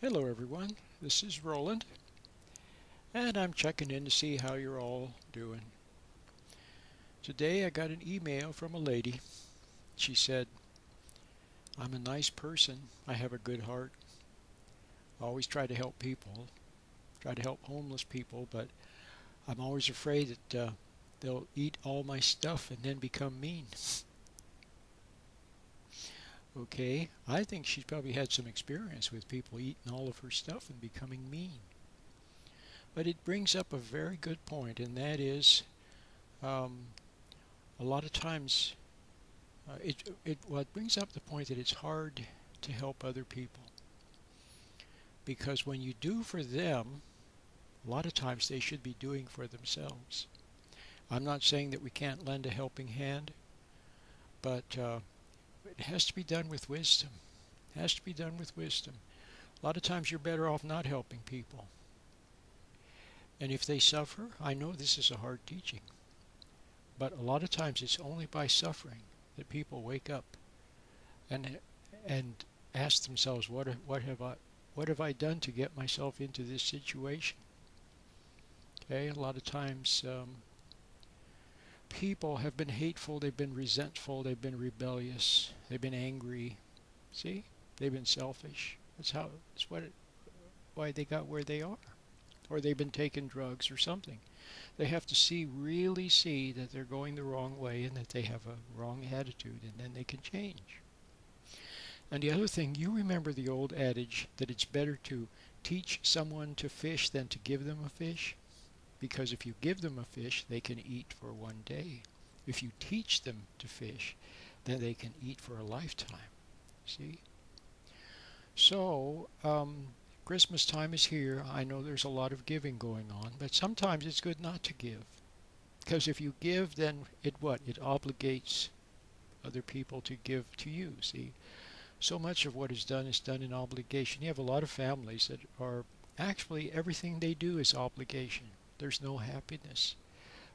Hello everyone, this is Roland, and I'm checking in to see how you're all doing. Today I got an email from a lady. She said, I'm a nice person, I have a good heart, I always try to help people, try to help homeless people, but I'm always afraid that they'll eat all my stuff and then become mean. Okay, I think she's probably had some experience with people eating all of her stuff and becoming mean. But it brings up a very good point, and that is um, a lot of times it brings up the point that it's hard to help other people because when you do for them, a lot of times they should be doing for themselves. I'm not saying that we can't lend a helping hand, but it has to be done with wisdom. It has to be done with wisdom. A lot of times you're better off not helping people. And if they suffer, I know this is a hard teaching, but a lot of times it's only by suffering that people wake up and and ask themselves, what have I done to get myself into this situation? Okay, a lot of times people have been hateful, they've been resentful, they've been rebellious, they've been angry. See, they've been selfish. Why they got where they are, or they've been taking drugs or something. They have to really see that they're going the wrong way and that they have a wrong attitude, and then they can change. And the other thing, you remember the old adage that it's better to teach someone to fish than to give them a fish? Because if you give them a fish, they can eat for one day. If you teach them to fish, then they can eat for a lifetime. See? So, Christmas time is here. I know there's a lot of giving going on, but sometimes it's good not to give. Because if you give, then it obligates other people to give to you, see? So much of what is done in obligation. You have a lot of families that are actually everything they do is obligation. There's no happiness.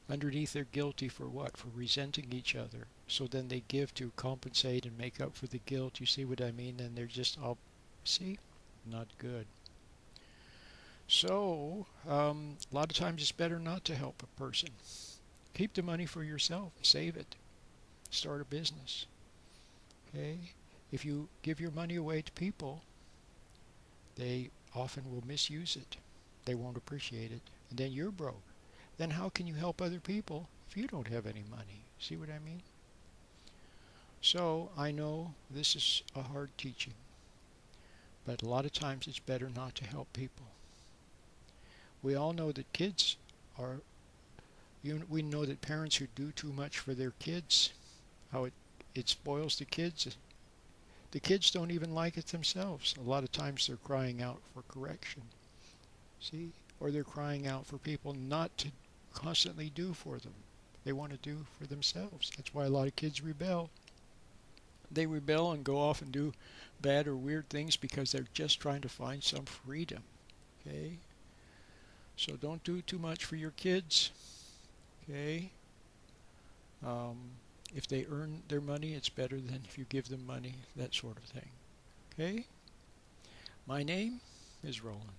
Underneath, they're guilty for what? For resenting each other. So then they give to compensate and make up for the guilt. You see what I mean? And they're just all, see? Not good. So, a lot of times it's better not to help a person. Keep the money for yourself. Save it. Start a business. Okay? If you give your money away to people, they often will misuse it. They won't appreciate it. And then you're broke. Then how can you help other people if you don't have any money? See what I mean? So I know this is a hard teaching, but a lot of times it's better not to help people. We all know that kids are, we know that parents who do too much for their kids, how it spoils the kids. The kids don't even like it themselves. A lot of times they're crying out for correction. See? Or they're crying out for people not to constantly do for them. They want to do for themselves. That's why a lot of kids rebel. They rebel and go off and do bad or weird things because they're just trying to find some freedom. Okay? So don't do too much for your kids. Okay? Um, if they earn their money, it's better than if you give them money, that sort of thing. Okay? My name is Roland.